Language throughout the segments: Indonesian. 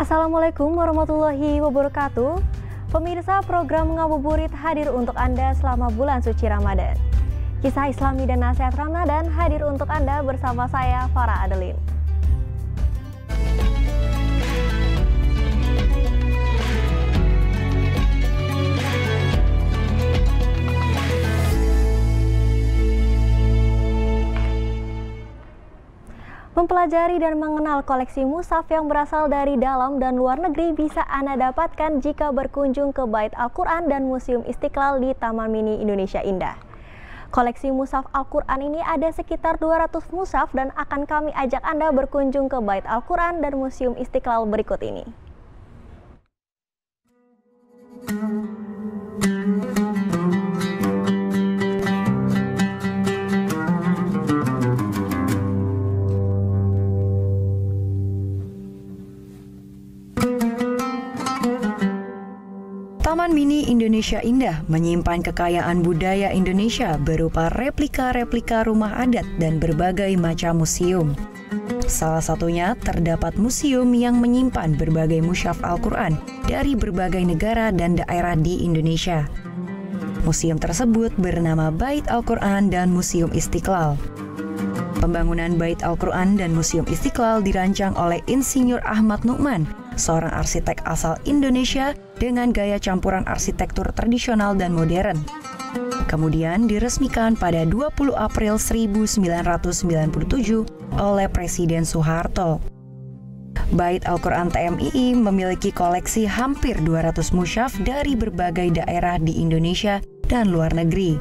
Assalamualaikum warahmatullahi wabarakatuh. Pemirsa, program Ngabuburit hadir untuk Anda selama bulan suci Ramadan. Kisah Islami dan nasihat Ramadan hadir untuk Anda bersama saya, Farah Adeline. Mempelajari dan mengenal koleksi mushaf yang berasal dari dalam dan luar negeri bisa Anda dapatkan jika berkunjung ke Bait Al-Quran dan Museum Istiqlal di Taman Mini Indonesia Indah. Koleksi mushaf Al-Quran ini ada sekitar 200 mushaf dan akan kami ajak Anda berkunjung ke Bait Al-Quran dan Museum Istiqlal berikut ini. Taman Mini Indonesia Indah menyimpan kekayaan budaya Indonesia berupa replika-replika rumah adat dan berbagai macam museum. Salah satunya terdapat museum yang menyimpan berbagai mushaf Al-Quran dari berbagai negara dan daerah di Indonesia. Museum tersebut bernama Bait Al-Quran dan Museum Istiqlal. Pembangunan Bait Al-Quran dan Museum Istiqlal dirancang oleh Insinyur Ahmad Nu'man, seorang arsitek asal Indonesia dengan gaya campuran arsitektur tradisional dan modern. Kemudian diresmikan pada 20 April 1997 oleh Presiden Soeharto. Bait Al-Quran TMII memiliki koleksi hampir 200 mushaf dari berbagai daerah di Indonesia dan luar negeri.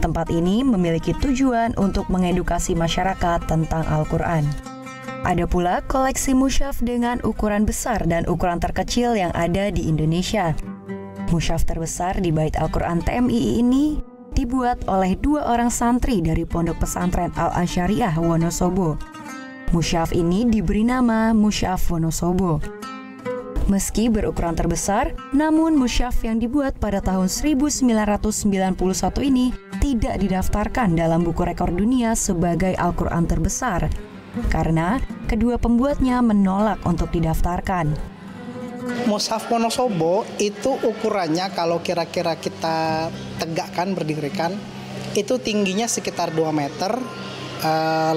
Tempat ini memiliki tujuan untuk mengedukasi masyarakat tentang Al-Quran. Ada pula koleksi mushaf dengan ukuran besar dan ukuran terkecil yang ada di Indonesia. Mushaf terbesar di Bait Al-Quran TMII ini dibuat oleh 2 orang santri dari Pondok Pesantren Al-Asyariah Wonosobo. Mushaf ini diberi nama Mushaf Wonosobo. Meski berukuran terbesar, namun mushaf yang dibuat pada tahun 1991 ini tidak didaftarkan dalam buku rekor dunia sebagai Al-Quran terbesar, karena kedua pembuatnya menolak untuk didaftarkan. Mushaf Wonosobo itu ukurannya kalau kira-kira kita tegakkan, berdirikan, itu tingginya sekitar 2 meter,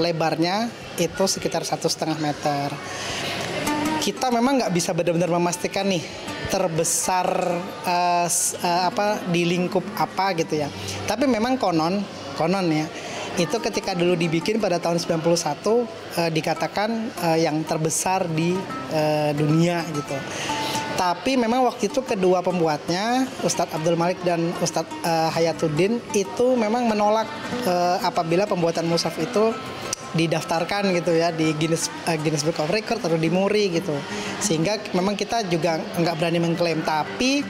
lebarnya itu sekitar 1,5 meter. Kita memang nggak bisa benar-benar memastikan nih terbesar di lingkup apa gitu ya. Tapi memang konon ya, itu ketika dulu dibikin pada tahun 91 dikatakan yang terbesar di dunia gitu. Tapi memang waktu itu kedua pembuatnya, Ustadz Abdul Malik dan Ustadz Hayatuddin, itu memang menolak apabila pembuatan mushaf itu didaftarkan gitu ya di Guinness Book of Record atau di MURI gitu. Sehingga memang kita juga nggak berani mengklaim. Tapi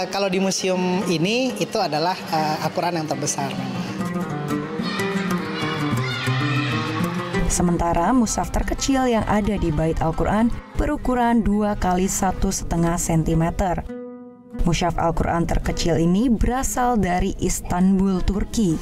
kalau di museum ini itu adalah Al-Quran yang terbesar. Sementara mushaf terkecil yang ada di Bait Al-Quran berukuran 2 x 1,5 cm. Mushaf Al-Quran terkecil ini berasal dari Istanbul, Turki.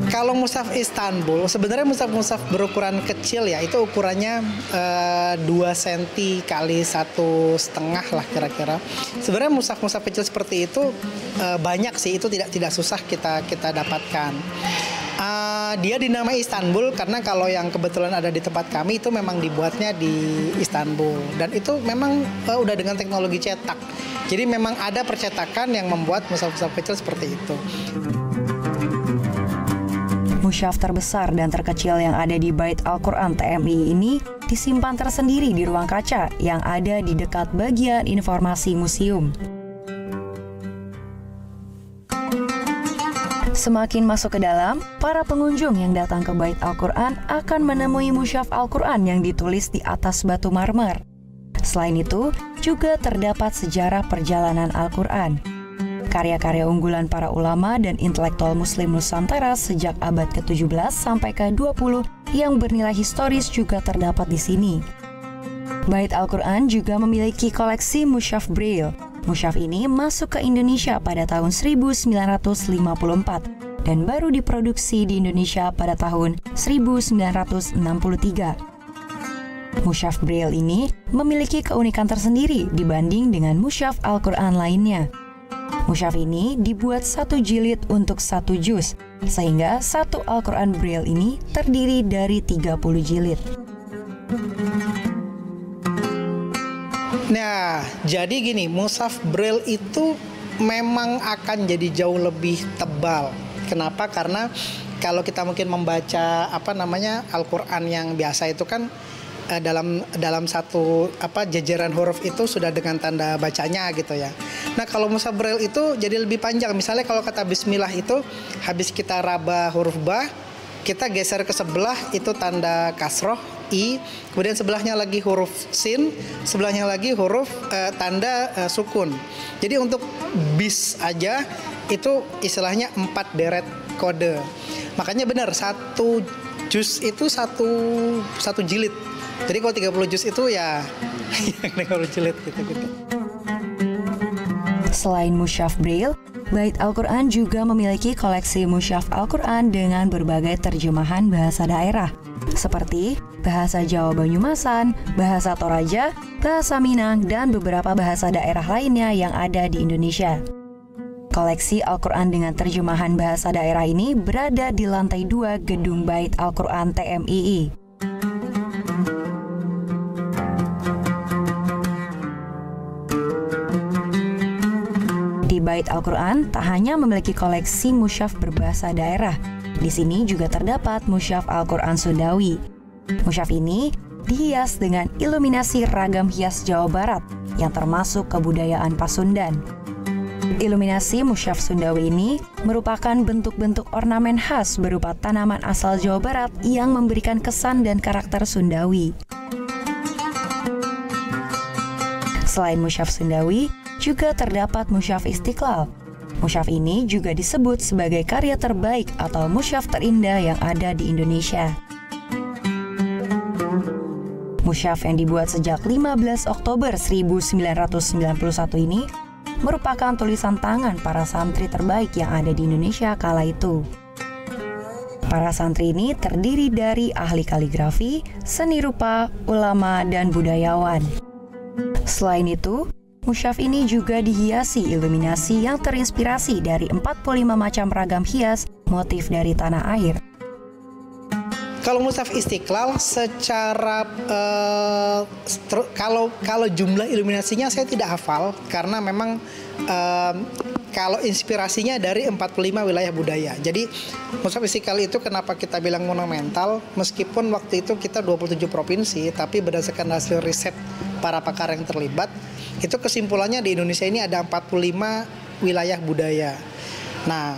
Kalau mushaf Istanbul, sebenarnya mushaf berukuran kecil ya, itu ukurannya 2 cm kali 1,5 lah kira-kira. Sebenarnya mushaf kecil seperti itu banyak sih, itu tidak susah kita dapatkan. Dia dinamai Istanbul karena kalau yang kebetulan ada di tempat kami itu memang dibuatnya di Istanbul, dan itu memang udah dengan teknologi cetak. Jadi memang ada percetakan yang membuat mushaf kecil seperti itu. Mushaf terbesar dan terkecil yang ada di Bait Al-Quran TMII ini disimpan tersendiri di ruang kaca yang ada di dekat bagian informasi museum. Semakin masuk ke dalam, para pengunjung yang datang ke Bait Al-Quran akan menemui mushaf Al-Quran yang ditulis di atas batu marmer. Selain itu, juga terdapat sejarah perjalanan Al-Quran. Karya-karya unggulan para ulama dan intelektual Muslim Nusantara sejak abad ke-17 sampai ke-20 yang bernilai historis juga terdapat di sini. Bait Al-Quran juga memiliki koleksi mushaf Braille. Mushaf ini masuk ke Indonesia pada tahun 1954 dan baru diproduksi di Indonesia pada tahun 1963. Mushaf Braille ini memiliki keunikan tersendiri dibanding dengan mushaf Al-Quran lainnya. Mushaf ini dibuat satu jilid untuk satu juz, sehingga satu Al-Quran Braille ini terdiri dari 30 jilid. Nah, jadi gini, mushaf Braille itu memang akan jadi jauh lebih tebal. Kenapa? Karena kalau kita mungkin membaca Al-Quran yang biasa itu kan dalam satu jajaran huruf itu sudah dengan tanda bacanya gitu ya. Nah, kalau mushaf Braille itu jadi lebih panjang. Misalnya kalau kata bismillah itu habis kita raba huruf ba, kita geser ke sebelah itu tanda kasroh i, kemudian sebelahnya lagi huruf sin, sebelahnya lagi huruf tanda sukun. Jadi untuk bis aja itu istilahnya 4 deret kode. Makanya benar, satu juz itu satu jilid. Jadi kalau 30 juz itu ya 30 jilid gitu. Selain mushaf Braille, Bait Al-Quran juga memiliki koleksi mushaf Al-Quran dengan berbagai terjemahan bahasa daerah, seperti bahasa Jawa Banyumasan, bahasa Toraja, bahasa Minang, dan beberapa bahasa daerah lainnya yang ada di Indonesia. Koleksi Al-Quran dengan terjemahan bahasa daerah ini berada di lantai 2 Gedung Bait Al-Quran TMII. Di Bait Al-Quran tak hanya memiliki koleksi mushaf berbahasa daerah, di sini juga terdapat mushaf Al-Quran Sundawi. Mushaf ini dihias dengan iluminasi ragam hias Jawa Barat yang termasuk kebudayaan Pasundan. Iluminasi mushaf Sundawi ini merupakan bentuk-bentuk ornamen khas berupa tanaman asal Jawa Barat yang memberikan kesan dan karakter Sundawi. Selain mushaf Sundawi, juga terdapat mushaf Istiqlal. Mushaf ini juga disebut sebagai karya terbaik atau mushaf terindah yang ada di Indonesia. Mushaf yang dibuat sejak 15 Oktober 1991 ini merupakan tulisan tangan para santri terbaik yang ada di Indonesia kala itu. Para santri ini terdiri dari ahli kaligrafi, seni rupa, ulama, dan budayawan. Selain itu, mushaf ini juga dihiasi iluminasi yang terinspirasi dari 45 macam ragam hias motif dari tanah air. Kalau mushaf Istiqlal secara kalau jumlah iluminasinya saya tidak hafal karena memang kalau inspirasinya dari 45 wilayah budaya. Jadi mushaf Istiqlal itu kenapa kita bilang monumental, meskipun waktu itu kita 27 provinsi, tapi berdasarkan hasil riset para pakar yang terlibat, itu kesimpulannya di Indonesia ini ada 45 wilayah budaya. Nah,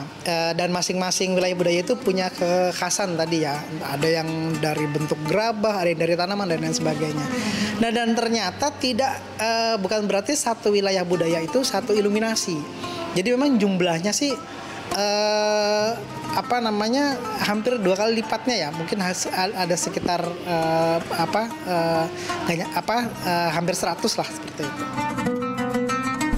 dan masing-masing wilayah budaya itu punya kekhasan tadi ya. Ada yang dari bentuk gerabah, ada yang dari tanaman dan lain sebagainya. Nah, dan ternyata bukan berarti satu wilayah budaya itu satu iluminasi. Jadi memang jumlahnya sih hampir 2 kali lipatnya ya. Mungkin ada sekitar hampir 100 lah seperti itu.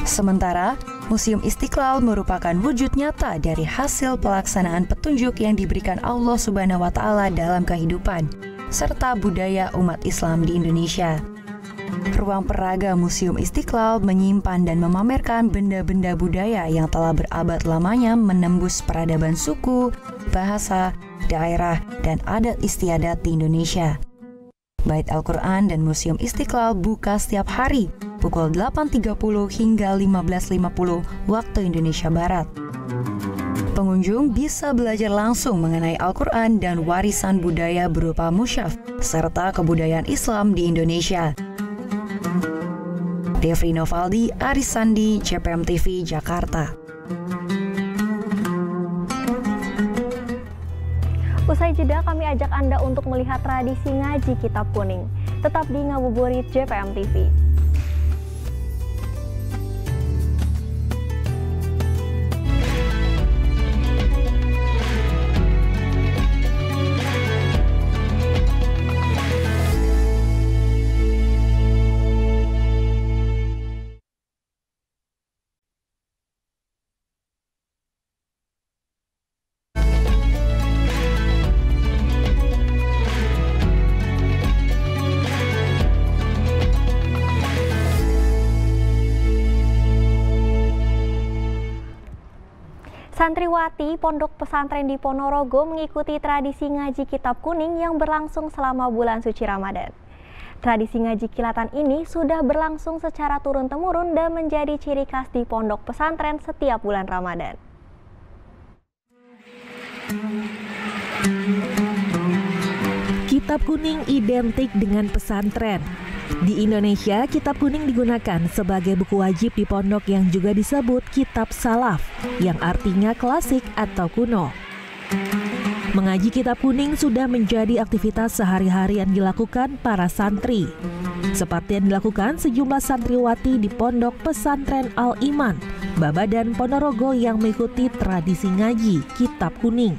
Sementara, Museum Istiqlal merupakan wujud nyata dari hasil pelaksanaan petunjuk yang diberikan Allah Subhanahu wa Ta'ala dalam kehidupan serta budaya umat Islam di Indonesia. Ruang peraga Museum Istiqlal menyimpan dan memamerkan benda-benda budaya yang telah berabad lamanya menembus peradaban suku, bahasa, daerah, dan adat istiadat di Indonesia. Bait Al-Quran dan Museum Istiqlal buka setiap hari pukul 8.30 hingga 15.50 waktu Indonesia Barat. Pengunjung bisa belajar langsung mengenai Al-Quran dan warisan budaya berupa mushaf serta kebudayaan Islam di Indonesia. Devri Novaldi, Aris Sandi, JPM TV, Jakarta. Usai jeda, kami ajak Anda untuk melihat tradisi ngaji Kitab Kuning. Tetap di Ngabuburit JPM TV. Santriwati Pondok Pesantren di Ponorogo mengikuti tradisi ngaji kitab kuning yang berlangsung selama bulan suci Ramadan. Tradisi ngaji kilatan ini sudah berlangsung secara turun-temurun dan menjadi ciri khas di pondok pesantren setiap bulan Ramadan. Kitab kuning identik dengan pesantren. Di Indonesia, kitab kuning digunakan sebagai buku wajib di pondok yang juga disebut kitab salaf, yang artinya klasik atau kuno. Mengaji kitab kuning sudah menjadi aktivitas sehari-hari yang dilakukan para santri. Seperti yang dilakukan sejumlah santriwati di Pondok Pesantren Al-Iman, Babadan Ponorogo yang mengikuti tradisi ngaji kitab kuning.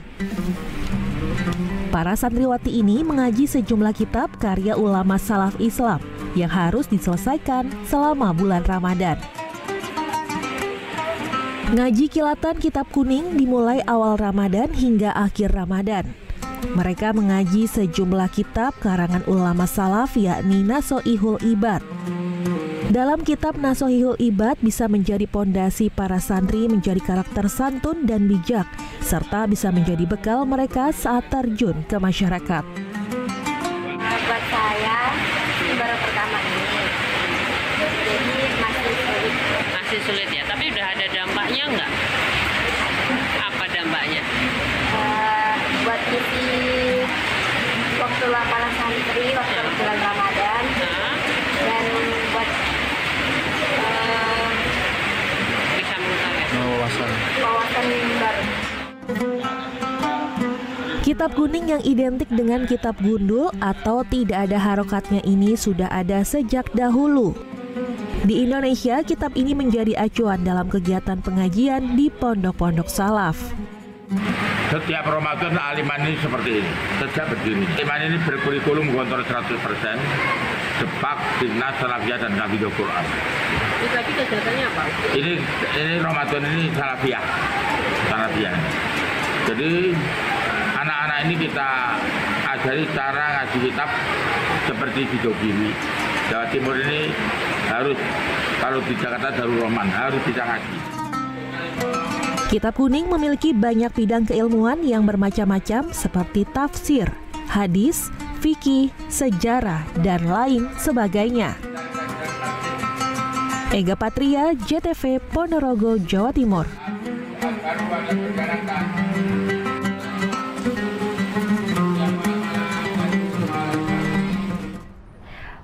Para santriwati ini mengaji sejumlah kitab karya ulama salaf Islam yang harus diselesaikan selama bulan Ramadan. Ngaji kilatan kitab kuning dimulai awal Ramadan hingga akhir Ramadan. Mereka mengaji sejumlah kitab karangan ulama salaf yakni Nasoihul Ibad. Dalam kitab Nasoihul Ibad bisa menjadi pondasi para santri menjadi karakter santun dan bijak, serta bisa menjadi bekal mereka saat terjun ke masyarakat. Buat saya, ini baru pertama ini, jadi masih sulit. Masih sulit ya, tapi udah ada dampaknya nggak? Apa dampaknya? Buat isi waktu para santri, waktu bulan Ramadan, dan buat Bisa mengetahui wawasan baru. Kitab kuning yang identik dengan kitab gundul atau tidak ada harokatnya ini sudah ada sejak dahulu. Di Indonesia, kitab ini menjadi acuan dalam kegiatan pengajian di pondok-pondok salaf. Setiap Ramadan Al-Iman ini seperti ini, sejak begini. Al-Iman ini berkurikulum kontrol 100%, Depak, Timnas, Salafiyah, dan Hafidhul Quran. Ini tadi kegiatannya apa? Ini Ramadan ini Salafiyah. Jadi anak-anak ini kita ajari cara ngaji kitab seperti di Jogini. Jawa Timur ini harus, kalau di Jakarta Darul Rahman, harus bisa ngaji. Kitab kuning memiliki banyak bidang keilmuan yang bermacam-macam seperti tafsir, hadis, fikih, sejarah, dan lain sebagainya. Ega Patria, JTV, Ponorogo, Jawa Timur.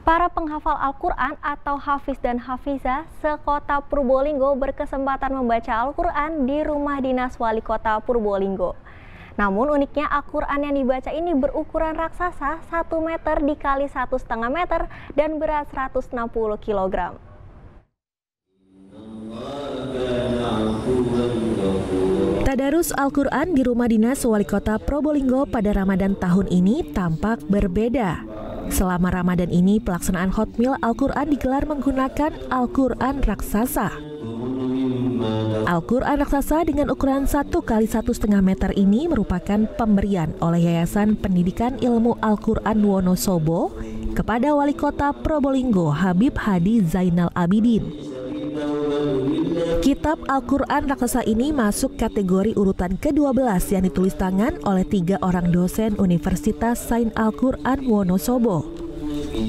Para penghafal Al-Quran atau hafiz dan hafizah sekota Purbolinggo berkesempatan membaca Al-Quran di rumah dinas wali kota Purbolinggo. Namun uniknya Al-Quran yang dibaca ini berukuran raksasa 1 meter dikali 1,5 meter dan berat 160 kg. Tadarus Al-Quran di rumah dinas wali kota Probolinggo pada Ramadan tahun ini tampak berbeda. Selama Ramadan ini, pelaksanaan Hotmil Al-Quran digelar menggunakan Al-Quran raksasa. Al-Quran raksasa dengan ukuran 1 kali 1,5 meter ini merupakan pemberian oleh Yayasan Pendidikan Ilmu Al-Quran Wonosobo kepada Wali Kota Probolinggo Habib Hadi Zainal Abidin. Kitab Al-Quran raksasa ini masuk kategori urutan ke-12 yang ditulis tangan oleh 3 orang dosen Universitas Sains Al-Quran Wonosobo.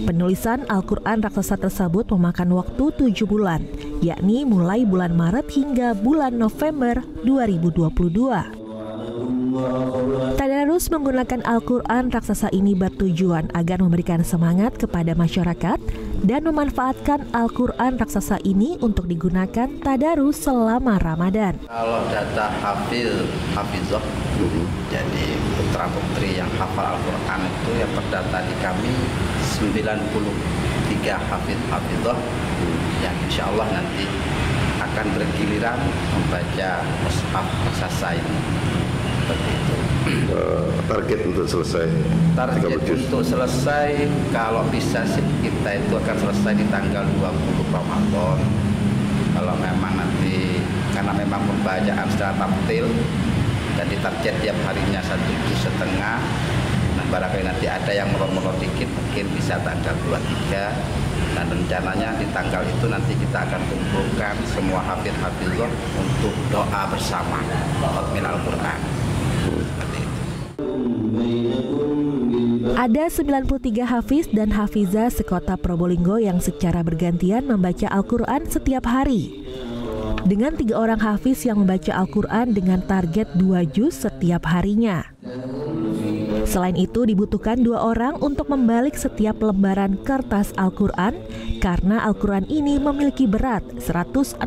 Penulisan Al-Quran raksasa tersebut memakan waktu 7 bulan, yakni mulai bulan Maret hingga bulan November 2022. Tadarus menggunakan Al-Quran raksasa ini bertujuan agar memberikan semangat kepada masyarakat dan memanfaatkan Al-Quran raksasa ini untuk digunakan tadarus selama Ramadan. Kalau data hafizah, jadi putra-putri yang hafal Al-Quran itu yang terdata di kami 93 hafizah yang insya Allah nanti akan bergiliran membaca mushaf raksasa ini. Target untuk selesai untuk selesai kalau bisa sih kita itu akan selesai di tanggal 20 Ramadan. Kalau memang nanti karena memang pembacaan secara tartil dan ditarget tiap harinya 1,5 juz. Nah barangkali nanti ada yang molor-molor dikit mungkin bisa tanggal 23 Dan rencananya di tanggal itu nanti kita akan kumpulkan semua hafidz-hafidz untuk doa bersama Khatmil Al-Quran. Ada 93 hafiz dan hafizah sekota Probolinggo yang secara bergantian membaca Al-Quran setiap hari. Dengan 3 orang hafiz yang membaca Al-Quran dengan target 2 juz setiap harinya. Selain itu dibutuhkan 2 orang untuk membalik setiap lembaran kertas Al-Quran karena Al-Quran ini memiliki berat 160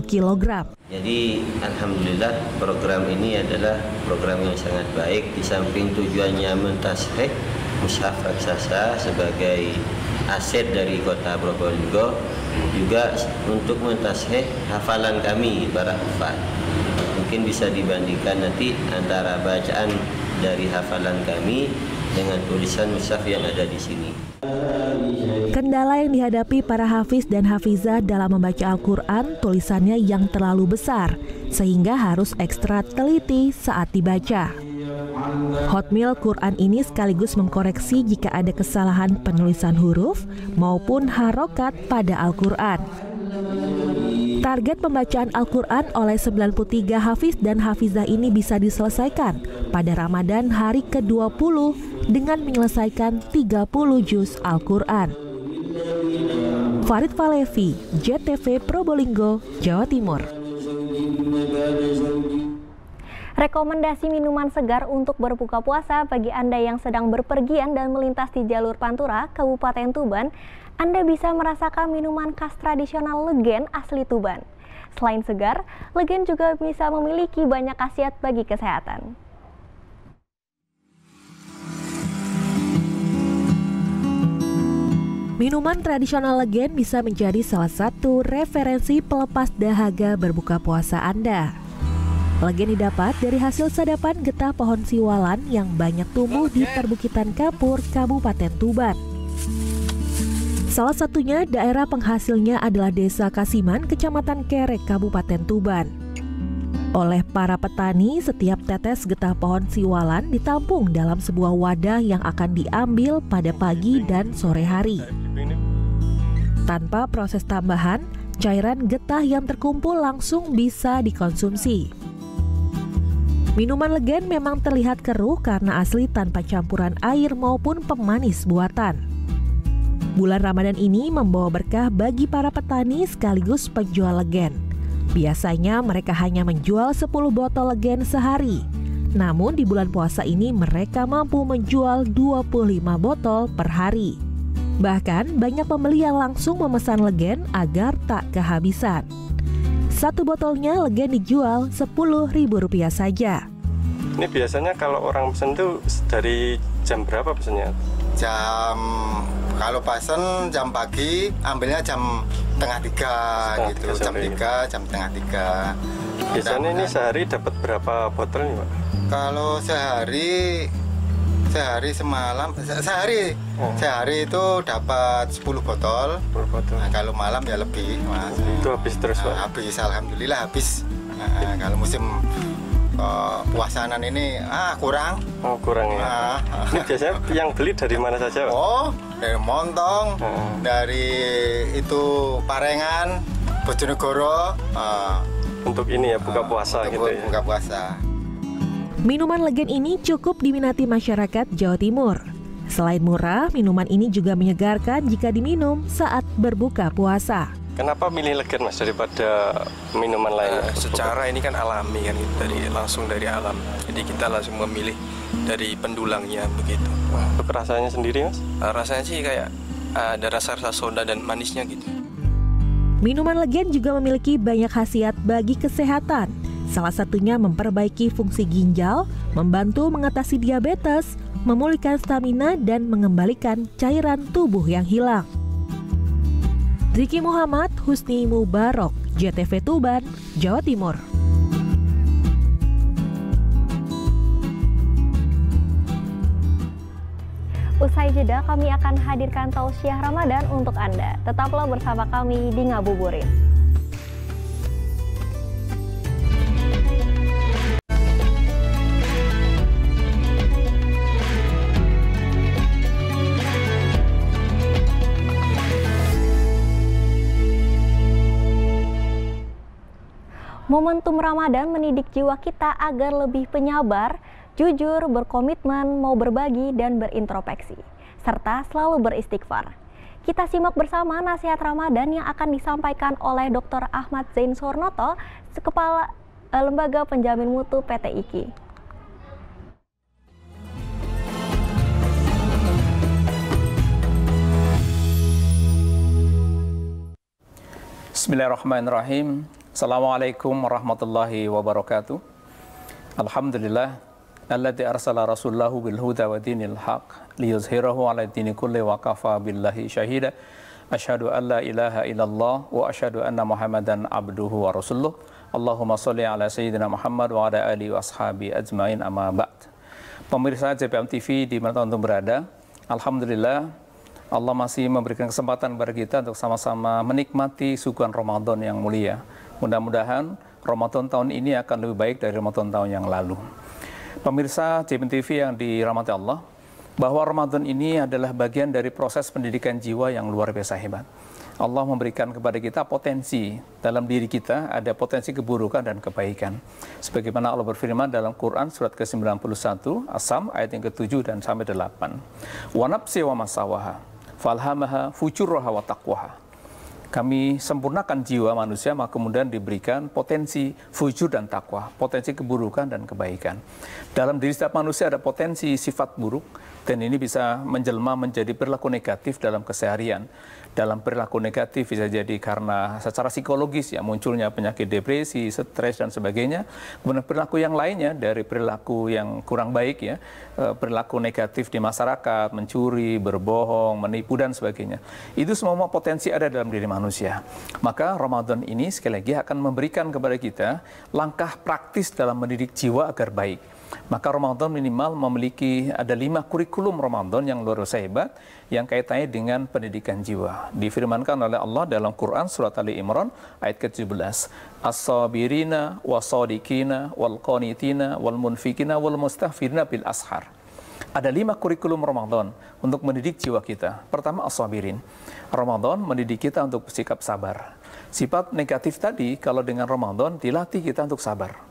kg. Jadi alhamdulillah program ini adalah program yang sangat baik. Di samping tujuannya mentasheh mushaf raksasa sebagai aset dari kota Probolinggo, juga untuk mentasheh hafalan kami para hafal. Mungkin bisa dibandingkan nanti antara bacaan dari hafalan kami dengan tulisan mushaf yang ada di sini. Kendala yang dihadapi para hafiz dan hafizah dalam membaca Al-Quran tulisannya yang terlalu besar, sehingga harus ekstra teliti saat dibaca. Khatmil Quran ini sekaligus mengkoreksi jika ada kesalahan penulisan huruf maupun harokat pada Al-Quran. Target pembacaan Al-Quran oleh 93 hafiz dan hafizah ini bisa diselesaikan pada Ramadan hari ke-20 dengan menyelesaikan 30 juz Al-Quran. Farid Falevi, JTV Probolinggo, Jawa Timur. Rekomendasi minuman segar untuk berbuka puasa bagi Anda yang sedang berpergian dan melintas di jalur Pantura, Kabupaten Tuban. Anda bisa merasakan minuman khas tradisional Legen asli Tuban. Selain segar, Legen juga bisa memiliki banyak khasiat bagi kesehatan. Minuman tradisional Legen bisa menjadi salah satu referensi pelepas dahaga berbuka puasa Anda. Legen didapat dari hasil sadapan getah pohon siwalan yang banyak tumbuh di perbukitan Kapur, Kabupaten Tuban. Salah satunya daerah penghasilnya adalah Desa Kasiman, Kecamatan Kerek, Kabupaten Tuban. Oleh para petani, setiap tetes getah pohon siwalan ditampung dalam sebuah wadah yang akan diambil pada pagi dan sore hari. Tanpa proses tambahan, cairan getah yang terkumpul langsung bisa dikonsumsi. Minuman Legen memang terlihat keruh karena asli tanpa campuran air maupun pemanis buatan. Bulan Ramadan ini membawa berkah bagi para petani sekaligus penjual Legen. Biasanya mereka hanya menjual 10 botol Legen sehari. Namun di bulan puasa ini mereka mampu menjual 25 botol per hari. Bahkan banyak pembeli yang langsung memesan Legen agar tak kehabisan. 1 botolnya Legen dijual Rp10.000 saja. Ini biasanya kalau orang pesen tuh dari jam berapa pesennya? Kalau pesen jam pagi, ambilnya jam tengah 3 gitu. Jam 3, jam tengah 3. Biasanya ini sehari dapat berapa botol nih, Pak? Kalau sehari itu dapat 10 botol. 10 botol. Nah, kalau malam ya lebih, Mas. Itu habis terus, Pak? Habis, alhamdulillah habis. Kalau musim puasanan ini kurang. Oh, kurang ya. Ini biasanya yang beli dari mana saja, Pak? Oh, dari Montong, dari itu Parengan, Bojonegoro. Untuk ini ya buka puasa gitu ya. Buka puasa. Minuman Legen ini cukup diminati masyarakat Jawa Timur. Selain murah, minuman ini juga menyegarkan jika diminum saat berbuka puasa. Kenapa milih Legen, Mas, daripada minuman lain? Secara ini kan alami kan, langsung dari alam. Jadi kita langsung memilih dari pendulangnya begitu. Untuk rasanya sendiri, Mas? Rasanya sih kayak ada rasa-rasa soda dan manisnya gitu. Minuman Legen juga memiliki banyak khasiat bagi kesehatan. Salah satunya memperbaiki fungsi ginjal, membantu mengatasi diabetes, memulihkan stamina, dan mengembalikan cairan tubuh yang hilang. Ziki Muhammad, Husni Mubarok, JTV Tuban, Jawa Timur. Usai jeda, kami akan hadirkan tausiah Ramadan untuk Anda. Tetaplah bersama kami di Ngabuburit. Momentum Ramadan mendidik jiwa kita agar lebih penyabar, jujur, berkomitmen, mau berbagi, dan berintrospeksi, serta selalu beristighfar. Kita simak bersama nasihat Ramadan yang akan disampaikan oleh Dr. Ahmad Zain Sornoto, Kepala Lembaga Penjamin Mutu PT IKI. Bismillahirrahmanirrahim. Assalamualaikum warahmatullahi wabarakatuh. Alhamdulillah alladzi arsala rasulahu bil huda wa dinil haq liyuzhirahu 'ala dini kulli wa kafa billahi syahida. Asyhadu an la ilaha illallah wa asyhadu anna Muhammadan abduhu wa rasuluh. Allahumma shalli ala sayyidina Muhammad wa ala alihi wa ashabi ajmain, amma ba'd. Pemirsa JPM TV di mana teman-teman berada, alhamdulillah Allah masih memberikan kesempatan kepada kita untuk sama-sama menikmati suguhan Ramadan yang mulia. Mudah-mudahan Ramadan tahun ini akan lebih baik dari Ramadan tahun yang lalu. Pemirsa JPM TV yang dirahmati Allah, bahwa Ramadan ini adalah bagian dari proses pendidikan jiwa yang luar biasa hebat. Allah memberikan kepada kita potensi, dalam diri kita ada potensi keburukan dan kebaikan. Sebagaimana Allah berfirman dalam Quran surat ke-91, As-Sam ayat yang ke-7 dan sampai 8. Wa nafsi wa masawaha, falhamaha fujurraha wa taqwaha. Kami sempurnakan jiwa manusia, maka kemudian diberikan potensi fujur dan takwa, potensi keburukan dan kebaikan. Dalam diri setiap manusia ada potensi sifat buruk, dan ini bisa menjelma menjadi perilaku negatif dalam keseharian. Dalam perilaku negatif bisa jadi karena secara psikologis ya munculnya penyakit depresi, stres dan sebagainya. Kemudian perilaku yang lainnya dari perilaku yang kurang baik ya, perilaku negatif di masyarakat, mencuri, berbohong, menipu dan sebagainya. Itu semua potensi ada dalam diri manusia. Maka Ramadan ini sekali lagi akan memberikan kepada kita langkah praktis dalam mendidik jiwa agar baik. Maka Ramadan minimal memiliki ada 5 kurikulum Ramadan yang luar biasa hebat yang kaitannya dengan pendidikan jiwa. Difirmankan oleh Allah dalam Quran surat Ali Imran ayat ke-17. As-sabirina was-sadiqina wal-qanitina wal-munfikina wal-mustaghfirina bil ashar. Ada 5 kurikulum Ramadan untuk mendidik jiwa kita. Pertama, as-sabirin. Ramadan mendidik kita untuk bersikap sabar. Sifat negatif tadi kalau dengan Ramadan dilatih kita untuk sabar.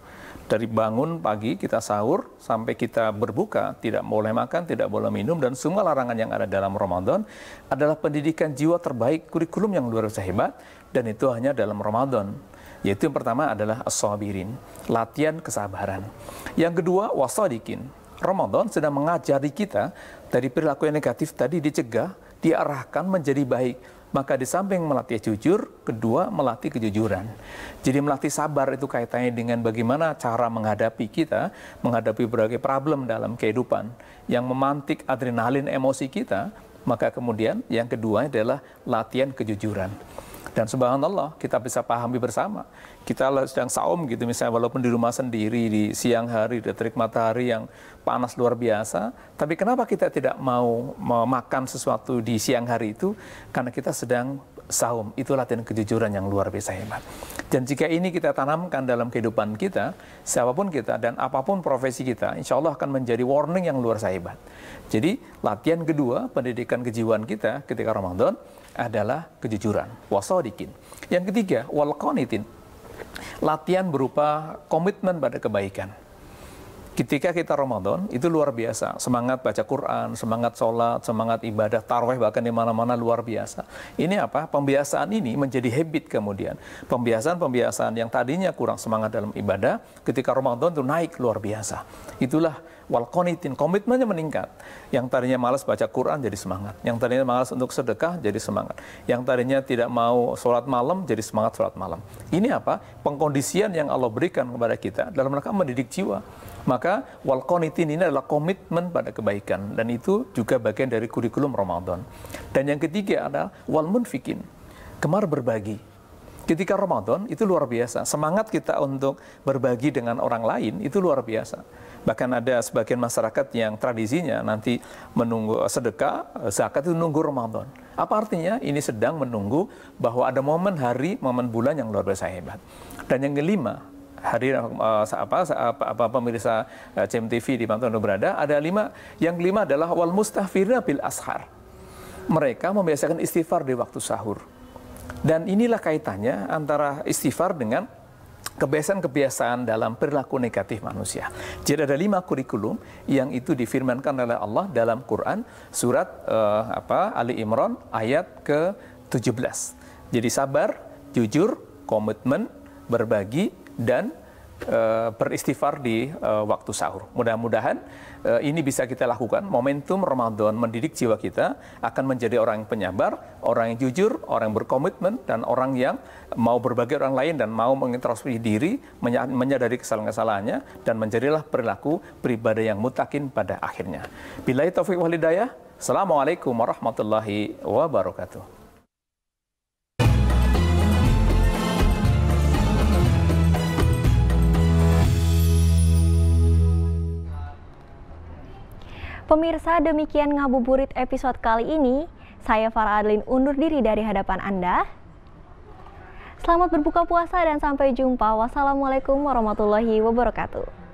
Dari bangun pagi kita sahur sampai kita berbuka, tidak boleh makan, tidak boleh minum, dan semua larangan yang ada dalam Ramadan adalah pendidikan jiwa terbaik, kurikulum yang luar biasa hebat, dan itu hanya dalam Ramadan. Yaitu yang pertama adalah as-sabirin, latihan kesabaran. Yang kedua, wasadikin. Ramadan sedang mengajari kita dari perilaku yang negatif tadi dicegah, diarahkan menjadi baik. Maka di samping melatih jujur, kedua melatih kejujuran. Jadi melatih sabar itu kaitannya dengan bagaimana cara menghadapi kita, menghadapi berbagai problem dalam kehidupan yang memantik adrenalin emosi kita. Maka kemudian yang kedua adalah latihan kejujuran. Dan subhanallah kita bisa pahami bersama. Kita sedang saum gitu misalnya, walaupun di rumah sendiri di siang hari, di terik matahari yang panas luar biasa, tapi kenapa kita tidak mau makan sesuatu di siang hari itu? Karena kita sedang saum. Itu latihan kejujuran yang luar biasa hebat. Dan jika ini kita tanamkan dalam kehidupan kita, siapapun kita dan apapun profesi kita, insya Allah akan menjadi warning yang luar biasa hebat. Jadi latihan kedua pendidikan kejiwaan kita ketika Ramadan adalah kejujuran, wasadikin. Yang ketiga, wal qanitin. Latihan berupa komitmen pada kebaikan. Ketika kita Ramadan, itu luar biasa. Semangat baca Quran, semangat sholat, semangat ibadah, tarawih bahkan di mana-mana luar biasa. Ini apa? Pembiasaan ini menjadi habit kemudian. Pembiasaan-pembiasaan yang tadinya kurang semangat dalam ibadah, ketika Ramadan itu naik luar biasa. Itulah wal qanitin, komitmennya meningkat. Yang tadinya malas baca Quran jadi semangat. Yang tadinya malas untuk sedekah jadi semangat. Yang tadinya tidak mau sholat malam jadi semangat sholat malam. Ini apa? Pengkondisian yang Allah berikan kepada kita dalam rangka mendidik jiwa. Maka wal qanitin ini adalah komitmen pada kebaikan, dan itu juga bagian dari kurikulum Ramadan. Dan yang ketiga adalah wal munfikin, gemar berbagi. Ketika Ramadan itu luar biasa, semangat kita untuk berbagi dengan orang lain itu luar biasa. Bahkan ada sebagian masyarakat yang tradisinya nanti menunggu sedekah, zakat itu nunggu Ramadan. Apa artinya? Ini sedang menunggu bahwa ada momen hari, momen bulan yang luar biasa hebat. Dan yang kelima, hari pemirsa CMTV di mana Anda berada, ada 5. Yang kelima adalah wal mustaghfirina bil ashar. Mereka membiasakan istighfar di waktu sahur. Dan inilah kaitannya antara istighfar dengan kebiasaan-kebiasaan dalam perilaku negatif manusia. Jadi ada 5 kurikulum yang itu difirmankan oleh Allah dalam Quran surat Ali Imran ayat ke-17. Jadi sabar, jujur, komitmen, berbagi, dan beristighfar di waktu sahur. Mudah-mudahan ini bisa kita lakukan. Momentum Ramadan mendidik jiwa kita akan menjadi orang yang penyabar, orang yang jujur, orang yang berkomitmen, dan orang yang mau berbagi orang lain dan mau mengintrospeksi diri, menyadari kesalahan-kesalahannya, dan menjadilah perilaku beribadah yang mutakin pada akhirnya. Billahi taufiq wal hidayah. Assalamualaikum warahmatullahi wabarakatuh. Pemirsa, demikian Ngabuburit episode kali ini. Saya Farah Adlin undur diri dari hadapan Anda. Selamat berbuka puasa dan sampai jumpa. Wassalamualaikum warahmatullahi wabarakatuh.